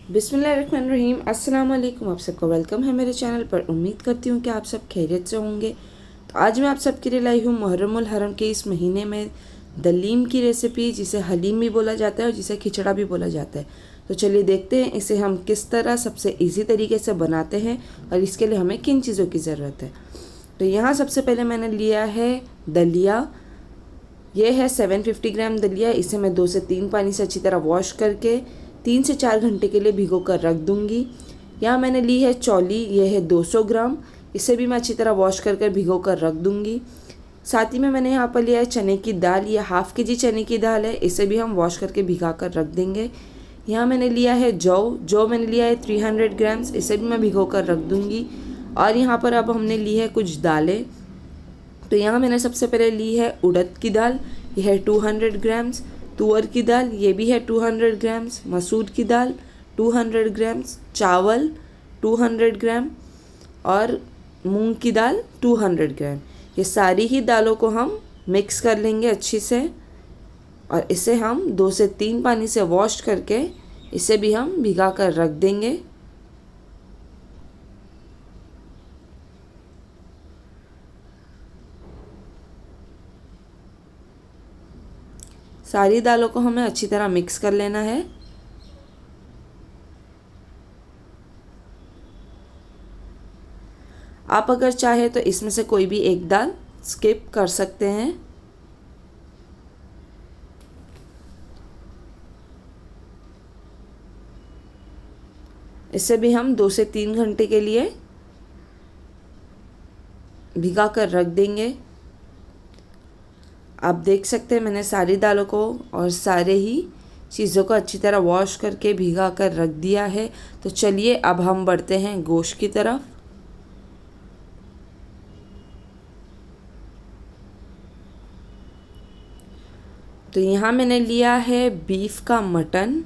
बिस्मिल्लाहिर्रहमानिर्रहीम। अस्सलाम वालेकुम। आप सबको वेलकम है मेरे चैनल पर। उम्मीद करती हूँ कि आप सब खैरियत से होंगे। तो आज मैं आप सबके लिए लाई हूँ मुहर्रमुल हरम के इस महीने में दलीम की रेसिपी, जिसे हलीम भी बोला जाता है और जिसे खिचड़ा भी बोला जाता है। तो चलिए देखते हैं इसे हम किस तरह सबसे ईजी तरीके से बनाते हैं और इसके लिए हमें किन चीज़ों की ज़रूरत है। तो यहाँ सबसे पहले मैंने लिया है दलिया। ये है 750 ग्राम दलिया। इसे मैं 2 से 3 पानी से अच्छी तरह वॉश करके 3 से 4 घंटे के लिए भिगो कर रख दूँगी। यहाँ मैंने ली है चौली, ये है 200 ग्राम। इसे भी मैं अच्छी तरह वॉश कर भिगो कर रख दूँगी। साथ ही में मैंने यहाँ पर लिया है चने की दाल। ये हाफ़ के जी चने की दाल है। इसे भी हम वॉश करके भिगा कर रख देंगे। यहाँ मैंने लिया है जौ मैंने लिया है 300 ग्राम्स। इसे भी मैं भिगो कर रख दूँगी। और यहाँ पर अब हमने ली है कुछ दालें। तो यहाँ मैंने सबसे पहले ली है उड़द की दाल, यह है 200 ग्राम्स। तुअर की दाल, ये भी है 200 ग्राम्स। मसूर की दाल 200 ग्राम्स। चावल 200 ग्राम और मूंग की दाल 200 ग्राम। ये सारी ही दालों को हम मिक्स कर लेंगे अच्छी से और इसे हम 2 से 3 पानी से वॉश करके इसे भी हम भिगा कर रख देंगे। सारी दालों को हमें अच्छी तरह मिक्स कर लेना है। आप अगर चाहे तो इसमें से कोई भी एक दाल स्किप कर सकते हैं। इसे भी हम 2 से 3 घंटे के लिए भिगा कर रख देंगे। आप देख सकते हैं मैंने सारी दालों को और सारे ही चीज़ों को अच्छी तरह वॉश करके भिगा कर रख दिया है। तो चलिए अब हम बढ़ते हैं गोश्त की तरफ। तो यहाँ मैंने लिया है बीफ का मटन,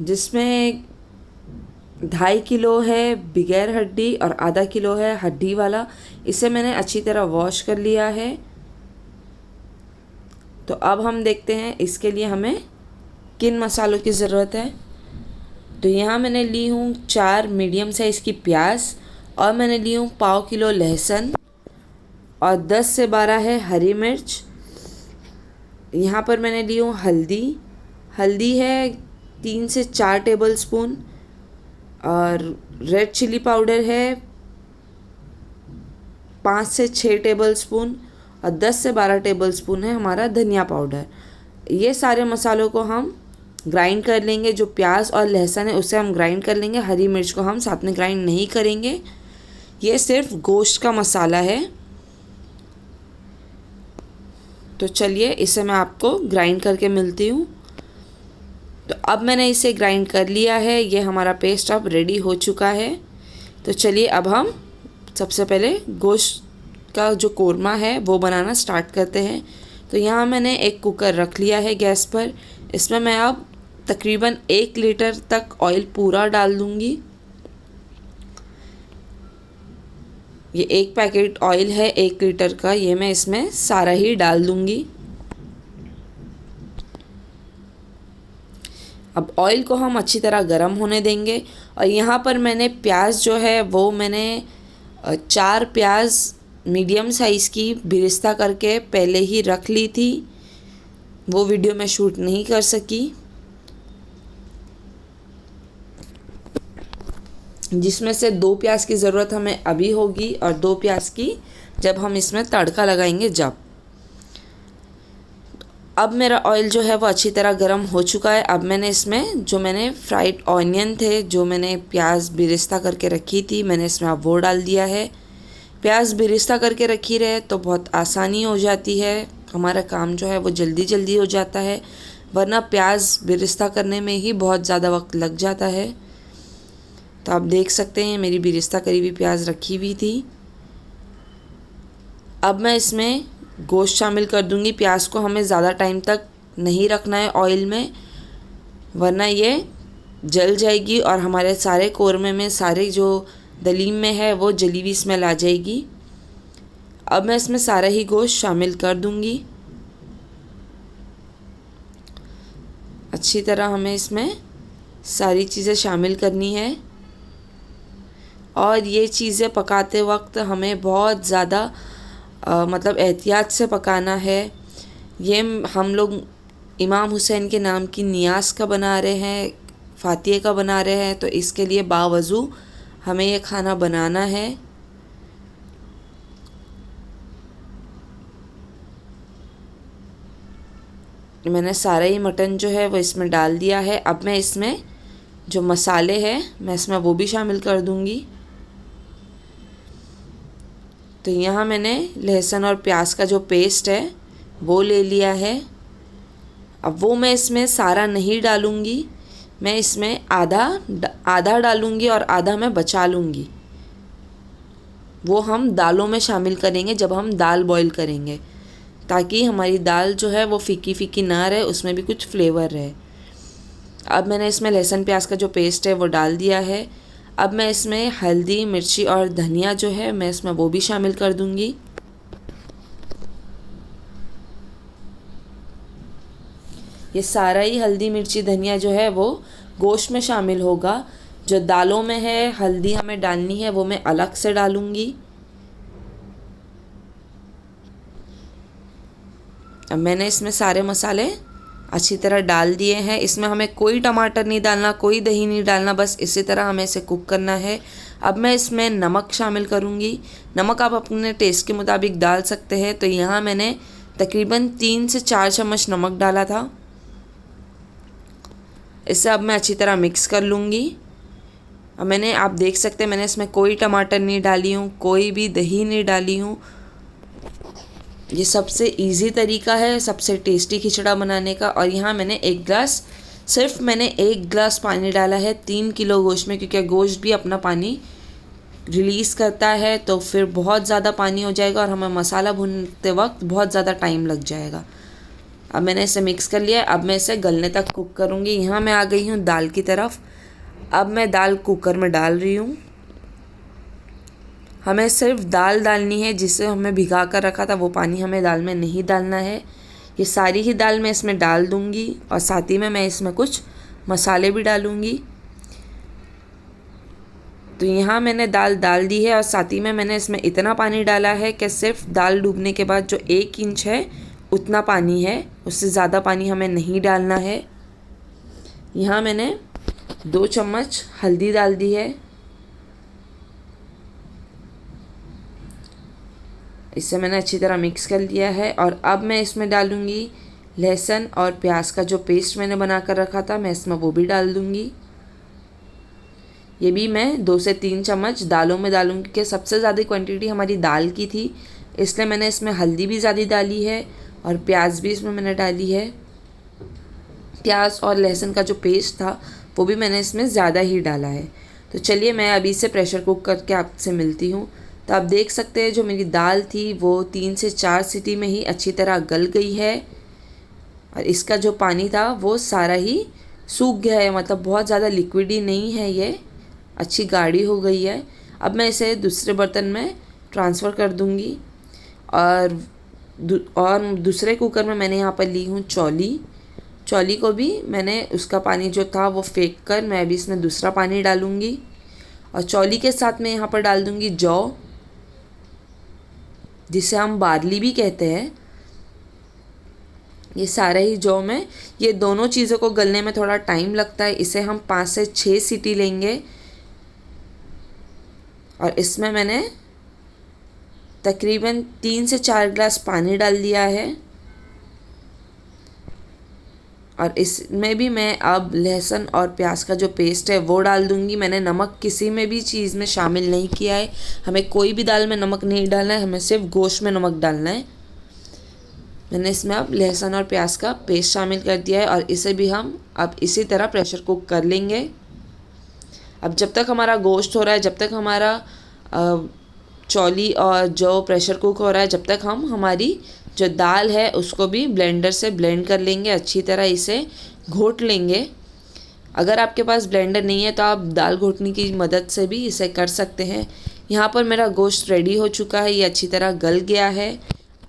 जिसमें 2.5 किलो है बगैर हड्डी और आधा किलो है हड्डी वाला। इसे मैंने अच्छी तरह वॉश कर लिया है। तो अब हम देखते हैं इसके लिए हमें किन मसालों की ज़रूरत है। तो यहाँ मैंने ली हूँ 4 मीडियम साइज़ की प्याज और मैंने ली हूँ 1/4 किलो लहसुन और 10 से 12 है हरी मिर्च। यहाँ पर मैंने ली हूँ हल्दी है 3 से 4 टेबल स्पून और रेड चिली पाउडर है 5 से 6 टेबल स्पून और 10 से 12 टेबल स्पून है हमारा धनिया पाउडर। ये सारे मसालों को हम ग्राइंड कर लेंगे। जो प्याज और लहसुन है उसे हम ग्राइंड कर लेंगे, हरी मिर्च को हम साथ में ग्राइंड नहीं करेंगे। ये सिर्फ गोश्त का मसाला है। तो चलिए इसे मैं आपको ग्राइंड करके मिलती हूँ। तो अब मैंने इसे ग्राइंड कर लिया है। ये हमारा पेस्ट अब रेडी हो चुका है। तो चलिए अब हम सबसे पहले गोश्त का जो कोरमा है वो बनाना स्टार्ट करते हैं। तो यहाँ मैंने एक कुकर रख लिया है गैस पर। इसमें मैं अब तकरीबन 1 लीटर तक ऑयल पूरा डाल दूँगी। ये एक पैकेट ऑयल है 1 लीटर का, ये मैं इसमें सारा ही डाल दूँगी। अब ऑयल को हम अच्छी तरह गर्म होने देंगे। और यहाँ पर मैंने प्याज जो है वो मैंने 4 प्याज मीडियम साइज़ की बिरिस्ता करके पहले ही रख ली थी। वो वीडियो मैं शूट नहीं कर सकी, जिसमें से 2 प्याज की ज़रूरत हमें अभी होगी और 2 प्याज की जब हम इसमें तड़का लगाएंगे जब। अब मेरा ऑयल जो है वो अच्छी तरह गर्म हो चुका है। अब मैंने इसमें जो मैंने फ्राइड ऑनियन थे, जो मैंने प्याज बिरिस्ता करके रखी थी, मैंने इसमें अब वो डाल दिया है। प्याज बिरिस्ता करके रखी रहे तो बहुत आसानी हो जाती है, हमारा काम जो है वो जल्दी जल्दी हो जाता है, वरना प्याज बिरिस्ता करने में ही बहुत ज़्यादा वक्त लग जाता है। तो आप देख सकते हैं मेरी बिरिस्ता करी हुई प्याज रखी हुई थी। अब मैं इसमें गोश्त शामिल कर दूंगी। प्याज को हमें ज़्यादा टाइम तक नहीं रखना है ऑयल में, वरना ये जल जाएगी और हमारे सारे कोरमे में, सारे जो दलीम में है वो जली हुई स्मेल आ जाएगी। अब मैं इसमें सारा ही गोश्त शामिल कर दूंगी। अच्छी तरह हमें इसमें सारी चीज़ें शामिल करनी है। और ये चीज़ें पकाते वक्त हमें बहुत ज़्यादा मतलब एहतियात से पकाना है। ये हम लोग इमाम हुसैन के नाम की नियाज़ का बना रहे हैं, फ़ातिहे का बना रहे हैं, तो इसके लिए बावज़ू हमें ये खाना बनाना है। मैंने सारा ही मटन जो है वो इसमें डाल दिया है। अब मैं इसमें जो मसाले हैं मैं इसमें वो भी शामिल कर दूंगी। तो यहाँ मैंने लहसुन और प्याज का जो पेस्ट है वो ले लिया है। अब वो मैं इसमें सारा नहीं डालूँगी, मैं इसमें आधा डालूँगी और आधा मैं बचा लूँगी। वो हम दालों में शामिल करेंगे जब हम दाल बॉईल करेंगे, ताकि हमारी दाल जो है वो फीकी फीकी ना रहे, उसमें भी कुछ फ्लेवर रहे। अब मैंने इसमें लहसुन प्याज का जो पेस्ट है वो डाल दिया है। अब मैं इसमें हल्दी, मिर्ची और धनिया जो है मैं इसमें वो भी शामिल कर दूँगी। ये सारा ही हल्दी, मिर्ची, धनिया जो है वो गोश्त में शामिल होगा। जो दालों में है हल्दी हमें डालनी है वो मैं अलग से डालूँगी। अब मैंने इसमें सारे मसाले अच्छी तरह डाल दिए हैं। इसमें हमें कोई टमाटर नहीं डालना, कोई दही नहीं डालना, बस इसी तरह हमें इसे कुक करना है। अब मैं इसमें नमक शामिल करूँगी। नमक आप अपने टेस्ट के मुताबिक डाल सकते हैं। तो यहाँ मैंने तकरीबन 3 से 4 चम्मच नमक डाला था। इसे अब मैं अच्छी तरह मिक्स कर लूँगी। अब आप देख सकते हैं मैंने इसमें कोई टमाटर नहीं डाली हूँ, कोई भी दही नहीं डाली हूँ। ये सबसे इजी तरीका है सबसे टेस्टी खिचड़ा बनाने का। और यहाँ मैंने सिर्फ मैंने 1 गिलास पानी डाला है 3 किलो गोश्त में, क्योंकि गोश्त भी अपना पानी रिलीज़ करता है, तो फिर बहुत ज़्यादा पानी हो जाएगा और हमें मसाला भूनते वक्त बहुत ज़्यादा टाइम लग जाएगा। अब मैंने इसे मिक्स कर लिया। अब मैं इसे गलने तक कुक करूँगी। यहाँ मैं आ गई हूँ दाल की तरफ। अब मैं दाल कुकर में डाल रही हूँ। हमें सिर्फ दाल डालनी है, जिसे हमें भिगा कर रखा था वो पानी हमें दाल में नहीं डालना है। ये सारी ही दाल मैं इसमें डाल दूँगी और साथ ही में मैं इसमें कुछ मसाले भी डालूँगी। तो यहाँ मैंने दाल डाल दी है और साथ ही में मैंने इसमें इतना पानी डाला है कि सिर्फ दाल डूबने के बाद जो 1 इंच है उतना पानी है, उससे ज़्यादा पानी हमें नहीं डालना है। यहाँ मैंने 2 चम्मच हल्दी डाल दी है। इसे मैंने अच्छी तरह मिक्स कर लिया है। और अब मैं इसमें डालूँगी लहसुन और प्याज का जो पेस्ट मैंने बना कर रखा था, मैं इसमें वो भी डाल दूँगी। ये भी मैं 2 से 3 चम्मच दालों में डालूँगी, कि सबसे ज़्यादा क्वांटिटी हमारी दाल की थी, इसलिए मैंने इसमें हल्दी भी ज़्यादा डाली है और प्याज भी इसमें मैंने डाली है। प्याज और लहसुन का जो पेस्ट था वो भी मैंने इसमें ज़्यादा ही डाला है। तो चलिए मैं अभी से प्रेशर कुक करके आपसे मिलती हूँ। तो आप देख सकते हैं जो मेरी दाल थी वो 3 से 4 सीटी में ही अच्छी तरह गल गई है और इसका जो पानी था वो सारा ही सूख गया है, मतलब बहुत ज़्यादा लिक्विड ही नहीं है, ये अच्छी गाढ़ी हो गई है। अब मैं इसे दूसरे बर्तन में ट्रांसफ़र कर दूँगी और दूसरे कुकर में मैंने यहाँ पर ली हूँ चौली को भी मैंने उसका पानी जो था वो फेंक कर मैं अभी इसमें दूसरा पानी डालूँगी और चौली के साथ मैं यहाँ पर डाल दूँगी जौ, जिसे हम बार्ली भी कहते हैं। ये सारे ही जौ में, ये दोनों चीज़ों को गलने में थोड़ा टाइम लगता है। इसे हम 5 से 6 सीटी लेंगे और इसमें मैंने तकरीबन 3 से 4 गिलास पानी डाल दिया है और इसमें भी मैं अब लहसुन और प्याज का जो पेस्ट है वो डाल दूंगी। मैंने नमक किसी में भी चीज़ में शामिल नहीं किया है, हमें कोई भी दाल में नमक नहीं डालना है, हमें सिर्फ गोश्त में नमक डालना है। मैंने इसमें अब लहसुन और प्याज का पेस्ट शामिल कर दिया है और इसे भी हम अब इसी तरह प्रेशर कुक कर लेंगे। अब जब तक हमारा गोश्त हो रहा है, जब तक हमारा चौली और जो प्रेशर कुक हो रहा है, जब तक हम हमारी जो दाल है उसको भी ब्लेंडर से ब्लेंड कर लेंगे, अच्छी तरह इसे घोट लेंगे। अगर आपके पास ब्लेंडर नहीं है तो आप दाल घोटने की मदद से भी इसे कर सकते हैं। यहाँ पर मेरा गोश्त रेडी हो चुका है, ये अच्छी तरह गल गया है।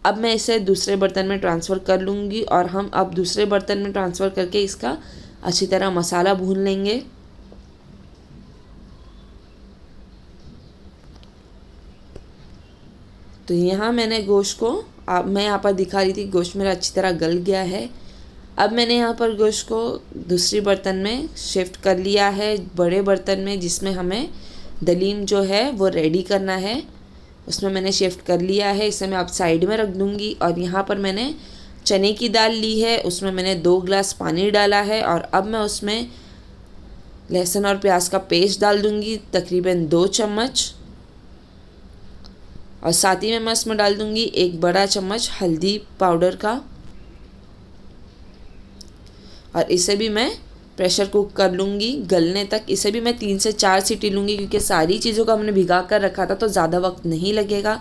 अब मैं इसे दूसरे बर्तन में ट्रांसफ़र कर लूँगी और हम अब दूसरे बर्तन में ट्रांसफ़र करके इसका अच्छी तरह मसाला भून लेंगे। तो यहाँ मैंने गोश्त को मैं यहाँ पर दिखा रही थी, गोश्त मेरा अच्छी तरह गल गया है। अब मैंने यहाँ पर गोश्त को दूसरी बर्तन में शिफ्ट कर लिया है, बड़े बर्तन में, जिसमें हमें दलीम जो है वो रेडी करना है, उसमें मैंने शिफ्ट कर लिया है। इसे मैं अब साइड में रख दूँगी। और यहाँ पर मैंने चने की दाल ली है, उसमें मैंने 2 गिलास पानी डाला है। और अब मैं उसमें लहसुन और प्याज का पेस्ट डाल दूँगी, तकरीबन 2 चम्मच। और साथ ही में मैं इसमें डाल दूँगी 1 बड़ा चम्मच हल्दी पाउडर का। और इसे भी मैं प्रेशर कुक कर लूँगी गलने तक। इसे भी मैं 3 से 4 सीटी लूँगी, क्योंकि सारी चीज़ों को हमने भिगा कर रखा था तो ज़्यादा वक्त नहीं लगेगा।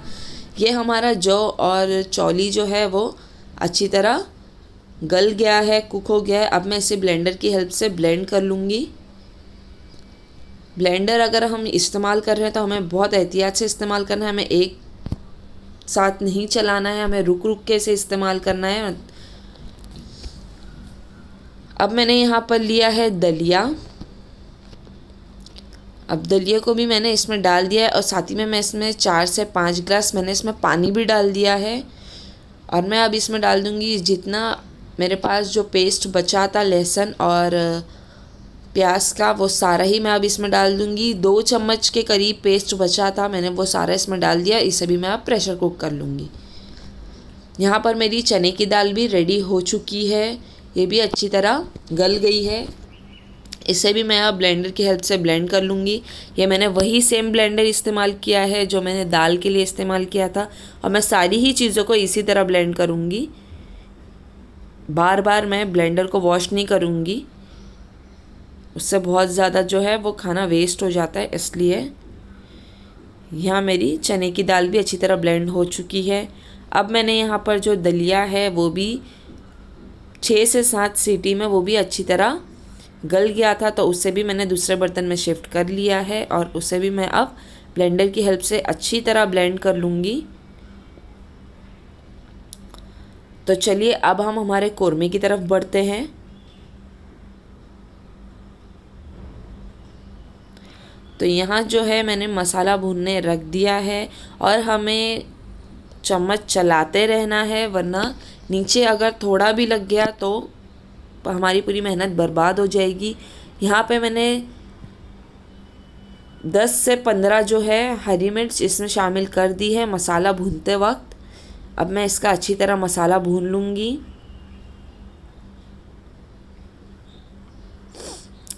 ये हमारा जौ और चौली जो है वो अच्छी तरह गल गया है, कुक हो गया है। अब मैं इसे ब्लेंडर की हेल्प से ब्लेंड कर लूँगी। ब्लेंडर अगर हम इस्तेमाल कर रहे हैं तो हमें बहुत एहतियात से इस्तेमाल करना है, हमें एक साथ नहीं चलाना है, हमें रुक रुक के इसे इस्तेमाल करना है। अब मैंने यहाँ पर लिया है दलिया। अब दलिया को भी मैंने इसमें डाल दिया है और साथ ही में मैं इसमें 4 से 5 गिलास मैंने इसमें पानी भी डाल दिया है। और मैं अब इसमें डाल दूँगी जितना मेरे पास जो पेस्ट बचा था लहसुन और प्याज का, वो सारा ही मैं अब इसमें डाल दूँगी। 2 चम्मच के करीब पेस्ट बचा था, मैंने वो सारा इसमें डाल दिया। इसे भी मैं अब प्रेशर कुक कर लूँगी। यहाँ पर मेरी चने की दाल भी रेडी हो चुकी है, ये भी अच्छी तरह गल गई है। इसे भी मैं अब ब्लेंडर की हेल्प से ब्लेंड कर लूँगी। ये मैंने वही सेम ब्लेंडर इस्तेमाल किया है जो मैंने दाल के लिए इस्तेमाल किया था, और मैं सारी ही चीज़ों को इसी तरह ब्लेंड करूँगी। बार बार मैं ब्लेंडर को वॉश नहीं करूँगी, उससे बहुत ज़्यादा जो है वो खाना वेस्ट हो जाता है। इसलिए यहाँ मेरी चने की दाल भी अच्छी तरह ब्लेंड हो चुकी है। अब मैंने यहाँ पर जो दलिया है वो भी 6 से 7 सीटी में वो भी अच्छी तरह गल गया था, तो उससे भी मैंने दूसरे बर्तन में शिफ्ट कर लिया है। और उसे भी मैं अब ब्लेंडर की हेल्प से अच्छी तरह ब्लेंड कर लूँगी। तो चलिए अब हम हमारे कोरमे की तरफ बढ़ते हैं। तो यहाँ जो है मैंने मसाला भूनने रख दिया है, और हमें चम्मच चलाते रहना है, वरना नीचे अगर थोड़ा भी लग गया तो हमारी पूरी मेहनत बर्बाद हो जाएगी। यहाँ पे मैंने 10 से 15 जो है हरी मिर्च इसमें शामिल कर दी है मसाला भूनते वक्त। अब मैं इसका अच्छी तरह मसाला भून लूँगी।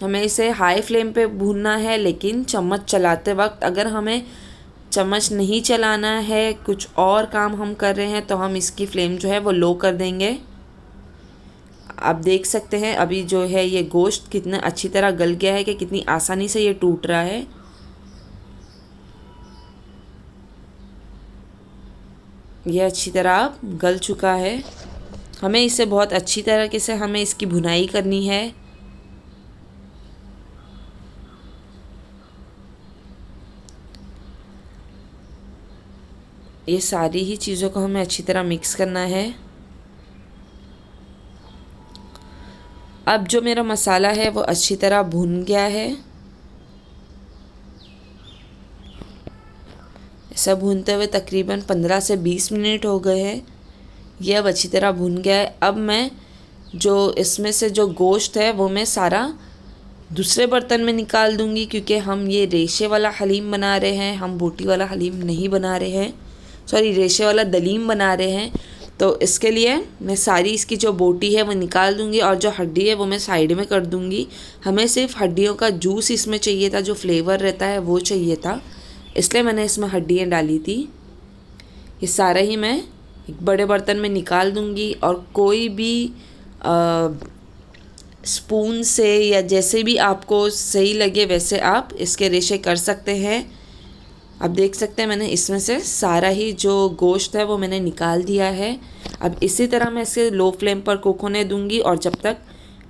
हमें इसे हाई फ्लेम पे भूनना है, लेकिन चम्मच चलाते वक्त अगर हमें चम्मच नहीं चलाना है, कुछ और काम हम कर रहे हैं, तो हम इसकी फ्लेम जो है वो लो कर देंगे। आप देख सकते हैं अभी जो है ये गोश्त कितना अच्छी तरह गल गया है, कि कितनी आसानी से ये टूट रहा है। ये अच्छी तरह गल चुका है। हमें इसे बहुत अच्छी तरीके से हमें इसकी भुनाई करनी है। ये सारी ही चीज़ों को हमें अच्छी तरह मिक्स करना है। अब जो मेरा मसाला है वो अच्छी तरह भुन गया है। ऐसा भूनते हुए तकरीबन 15 से 20 मिनट हो गए हैं। ये अब अच्छी तरह भुन गया है। अब मैं जो इसमें से जो गोश्त है वो मैं सारा दूसरे बर्तन में निकाल दूंगी, क्योंकि हम ये रेशे वाला हलीम बना रहे हैं, हम बोटी वाला हलीम नहीं बना रहे हैं, सॉरी रेशे वाला दलीम बना रहे हैं। तो इसके लिए मैं सारी इसकी जो बोटी है वो निकाल दूंगी, और जो हड्डी है वो मैं साइड में कर दूंगी। हमें सिर्फ हड्डियों का जूस इसमें चाहिए था, जो फ्लेवर रहता है वो चाहिए था, इसलिए मैंने इसमें हड्डियाँ डाली थी। ये सारा ही मैं एक बड़े बर्तन में निकाल दूंगी, और कोई भी स्पून से या जैसे भी आपको सही लगे वैसे आप इसके रेशे कर सकते हैं। अब देख सकते हैं मैंने इसमें से सारा ही जो गोश्त है वो मैंने निकाल दिया है। अब इसी तरह मैं इसे लो फ्लेम पर कुक होने दूंगी, और जब तक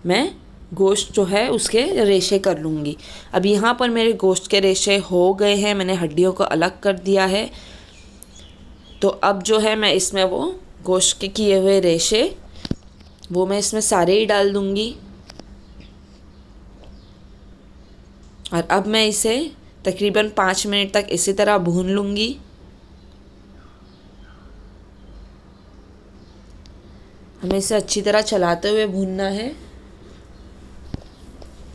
मैं गोश्त जो है उसके रेशे कर लूँगी। अब यहाँ पर मेरे गोश्त के रेशे हो गए हैं, मैंने हड्डियों को अलग कर दिया है। तो अब जो है मैं इसमें वो गोश्त के किए हुए रेशे वो मैं इसमें सारे ही डाल दूँगी। और अब मैं इसे तकरीबन 5 मिनट तक इसी तरह भून लूँगी। हमें इसे अच्छी तरह चलाते हुए भूनना है,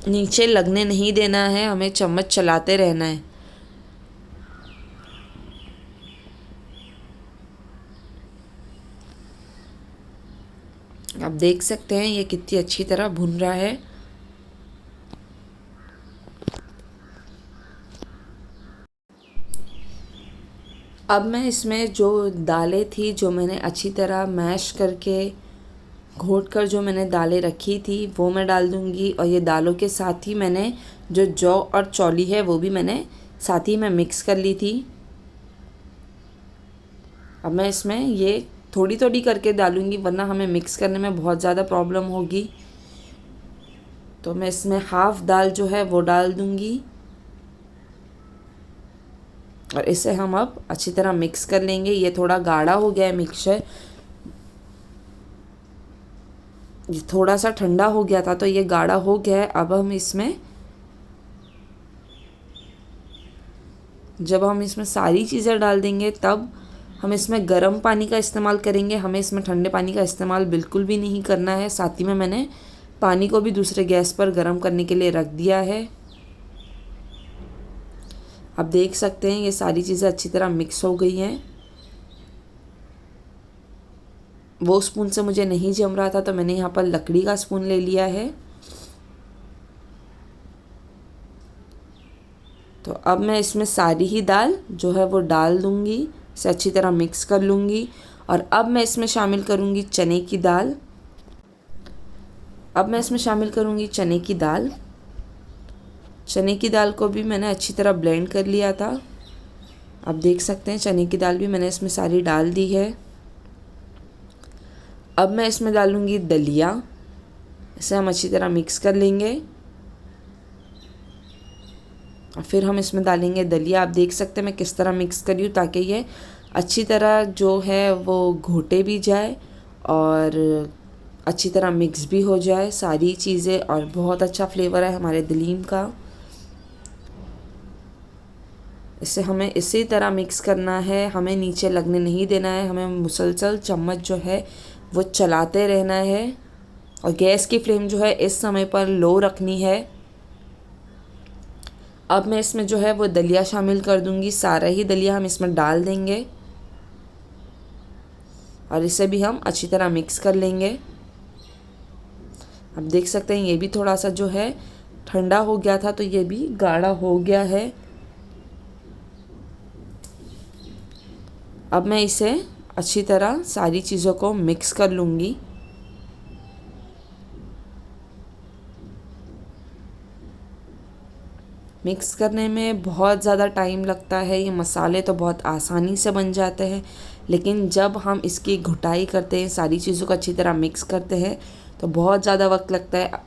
नीचे लगने नहीं देना है, हमें चम्मच चलाते रहना है। आप देख सकते हैं ये कितनी अच्छी तरह भुन रहा है। अब मैं इसमें जो दालें थी, जो मैंने अच्छी तरह मैश करके घोट कर जो मैंने दालें रखी थी, वो मैं डाल दूँगी। और ये दालों के साथ ही मैंने जो जौ और चौली है वो भी मैंने साथ ही में मिक्स कर ली थी। अब मैं इसमें ये थोड़ी थोड़ी करके डालूँगी, वरना हमें मिक्स करने में बहुत ज़्यादा प्रॉब्लम होगी। तो मैं इसमें हाफ़ दाल जो है वो डाल दूँगी और इसे हम अब अच्छी तरह मिक्स कर लेंगे। ये थोड़ा गाढ़ा हो गया है मिक्सचर, ये थोड़ा सा ठंडा हो गया था तो ये गाढ़ा हो गया है। अब हम इसमें जब हम इसमें सारी चीज़ें डाल देंगे तब हम इसमें गर्म पानी का इस्तेमाल करेंगे। हमें इसमें ठंडे पानी का इस्तेमाल बिल्कुल भी नहीं करना है। साथ ही में मैंने पानी को भी दूसरे गैस पर गर्म करने के लिए रख दिया है। आप देख सकते हैं ये सारी चीज़ें अच्छी तरह मिक्स हो गई हैं। वो स्पून से मुझे नहीं जम रहा था तो मैंने यहाँ पर लकड़ी का स्पून ले लिया है। तो अब मैं इसमें सारी ही दाल जो है वो डाल दूँगी, इसे अच्छी तरह मिक्स कर लूँगी। और अब मैं इसमें शामिल करूँगी चने की दाल। अब मैं इसमें शामिल करूँगी चने की दाल। चने की दाल को भी मैंने अच्छी तरह ब्लेंड कर लिया था। आप देख सकते हैं चने की दाल भी मैंने इसमें सारी डाल दी है। अब मैं इसमें डालूँगी दलिया, इसे हम अच्छी तरह मिक्स कर लेंगे और फिर हम इसमें डालेंगे दलिया। आप देख सकते हैं मैं किस तरह मिक्स कर रही हूँ ताकि ये अच्छी तरह जो है वो घोटे भी जाए और अच्छी तरह मिक्स भी हो जाए सारी चीज़ें, और बहुत अच्छा फ्लेवर है हमारे दलीम का। इसे हमें इसी तरह मिक्स करना है, हमें नीचे लगने नहीं देना है। हमें मुसलसल चम्मच जो है वो चलाते रहना है और गैस की फ्लेम जो है इस समय पर लो रखनी है। अब मैं इसमें जो है वो दलिया शामिल कर दूंगी। सारा ही दलिया हम इसमें डाल देंगे और इसे भी हम अच्छी तरह मिक्स कर लेंगे। आप देख सकते हैं ये भी थोड़ा सा जो है ठंडा हो गया था तो ये भी गाढ़ा हो गया है। अब मैं इसे अच्छी तरह सारी चीज़ों को मिक्स कर लूँगी। मिक्स करने में बहुत ज़्यादा टाइम लगता है। ये मसाले तो बहुत आसानी से बन जाते हैं, लेकिन जब हम इसकी घुटाई करते हैं, सारी चीज़ों को अच्छी तरह मिक्स करते हैं तो बहुत ज़्यादा वक्त लगता है।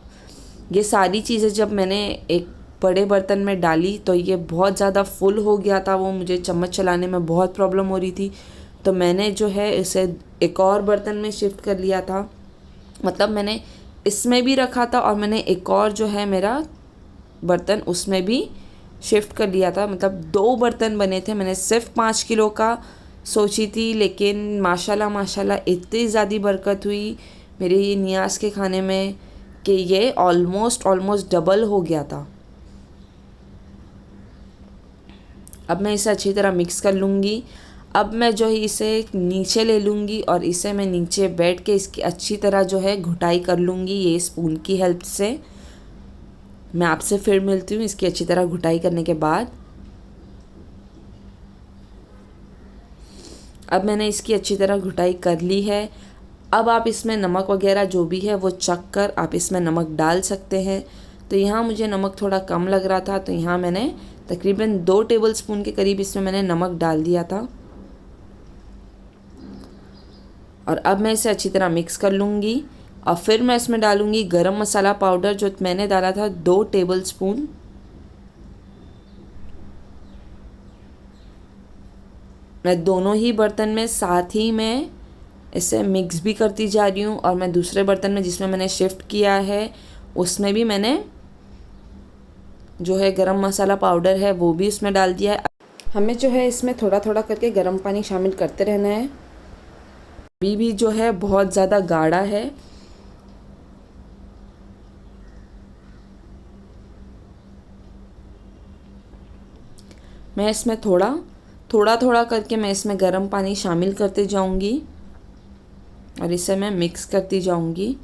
ये सारी चीज़ें जब मैंने एक बड़े बर्तन में डाली तो ये बहुत ज़्यादा फुल हो गया था, वो मुझे चम्मच चलाने में बहुत प्रॉब्लम हो रही थी। तो मैंने जो है इसे एक और बर्तन में शिफ्ट कर लिया था। मतलब मैंने इसमें भी रखा था और मैंने एक और जो है मेरा बर्तन उसमें भी शिफ्ट कर लिया था। मतलब 2 बर्तन बने थे। मैंने सिर्फ 5 किलो का सोची थी, लेकिन माशाल्लाह माशाल्लाह इतनी ज़्यादा बरकत हुई मेरे ये नियाज़ के खाने में कि ये ऑलमोस्ट डबल हो गया था। अब मैं इसे अच्छी तरह मिक्स कर लूँगी। अब मैं जो है इसे नीचे ले लूँगी और इसे मैं नीचे बैठ के इसकी अच्छी तरह जो है घुटाई कर लूँगी ये स्पून की हेल्प से। मैं आपसे फिर मिलती हूँ इसकी अच्छी तरह घुटाई करने के बाद। अब मैंने इसकी अच्छी तरह घुटाई कर ली है। अब आप इसमें नमक वगैरह जो भी है वो चख कर आप इसमें नमक डाल सकते हैं। तो यहाँ मुझे नमक थोड़ा कम लग रहा था तो यहाँ मैंने तकरीबन 2 टेबलस्पून के करीब इसमें मैंने नमक डाल दिया था। और अब मैं इसे अच्छी तरह मिक्स कर लूँगी और फिर मैं इसमें डालूँगी गरम मसाला पाउडर जो मैंने डाला था 2 टेबलस्पून। मैं दोनों ही बर्तन में साथ ही में इसे मिक्स भी करती जा रही हूँ और मैं दूसरे बर्तन में जिसमें मैंने शिफ्ट किया है उसमें भी मैंने जो है गरम मसाला पाउडर है वो भी इसमें डाल दिया है। हमें जो है इसमें थोड़ा थोड़ा करके गर्म पानी शामिल करते रहना है। अभी भी जो है बहुत ज़्यादा गाढ़ा है। मैं इसमें थोड़ा थोड़ा करके मैं इसमें गर्म पानी शामिल करते जाऊंगी और इसे मैं मिक्स करती जाऊंगी।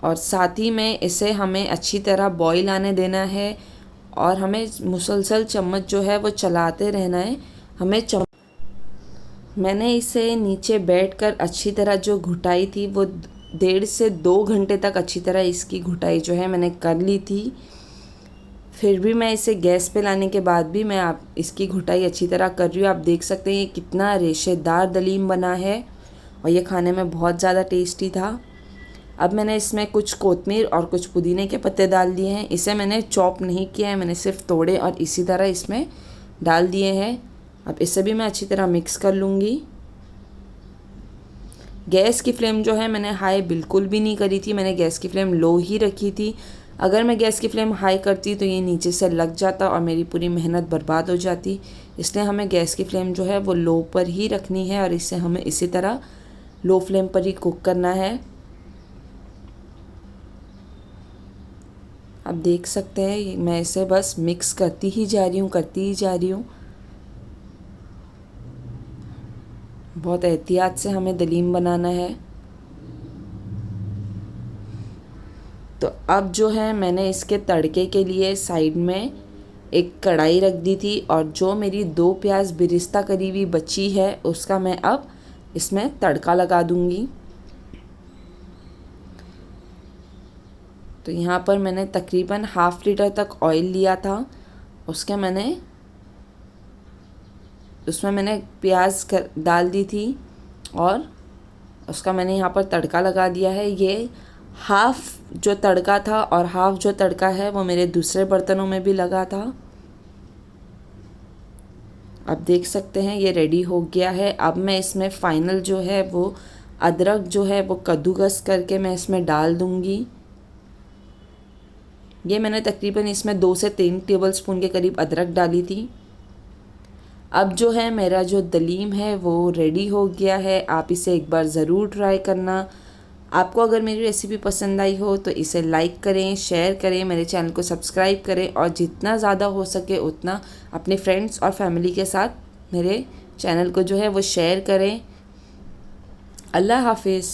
और साथ ही में इसे हमें अच्छी तरह बॉईल आने देना है और हमें मुसलसल चम्मच जो है वो चलाते रहना है। मैंने इसे नीचे बैठकर अच्छी तरह जो घुटाई थी वो 1.5 से 2 घंटे तक अच्छी तरह इसकी घुटाई जो है मैंने कर ली थी। फिर भी मैं इसे गैस पे लाने के बाद भी मैं इसकी घुटाई अच्छी तरह कर रही हूँ। आप देख सकते हैं ये कितना रेशेदार दलीम बना है और ये खाने में बहुत ज़्यादा टेस्टी था। अब मैंने इसमें कुछ कोतमीर और कुछ पुदीने के पत्ते डाल दिए हैं। इसे मैंने चॉप नहीं किया है, मैंने सिर्फ तोड़े और इसी तरह इसमें डाल दिए हैं। अब इसे भी मैं अच्छी तरह मिक्स कर लूँगी। गैस की फ्लेम जो है मैंने हाई बिल्कुल भी नहीं करी थी, मैंने गैस की फ्लेम लो ही रखी थी। अगर मैं गैस की फ्लेम हाई करती तो ये नीचे से लग जाता और मेरी पूरी मेहनत बर्बाद हो जाती। इसलिए हमें गैस की फ्लेम जो है वो लो पर ही रखनी है और इसे हमें इसी तरह लो फ्लेम पर ही कुक करना है। आप देख सकते हैं मैं इसे बस मिक्स करती ही जा रही हूँ। बहुत एहतियात से हमें दलीम बनाना है। तो अब जो है मैंने इसके तड़के के लिए साइड में एक कढ़ाई रख दी थी और जो मेरी 2 प्याज बिरिस्ता करी हुई बची है उसका मैं अब इसमें तड़का लगा दूंगी। तो यहाँ पर मैंने तकरीबन 1/2 लीटर तक ऑयल लिया था। उसमें मैंने प्याज डाल दी थी और उसका मैंने यहाँ पर तड़का लगा दिया है। ये हाफ़ जो तड़का था और हाफ़ जो तड़का है वो मेरे दूसरे बर्तनों में भी लगा था। आप देख सकते हैं ये रेडी हो गया है। अब मैं इसमें फ़ाइनल जो है वो अदरक जो है वो कद्दूकस करके मैं इसमें डाल दूँगी। ये मैंने तकरीबन इसमें 2 से 3 टेबलस्पून के करीब अदरक डाली थी। अब जो है मेरा जो दलीम है वो रेडी हो गया है। आप इसे एक बार ज़रूर ट्राई करना। आपको अगर मेरी रेसिपी पसंद आई हो तो इसे लाइक करें, शेयर करें, मेरे चैनल को सब्सक्राइब करें और जितना ज़्यादा हो सके उतना अपने फ्रेंड्स और फैमिली के साथ मेरे चैनल को जो है वो शेयर करें। अल्लाह हाफिज़।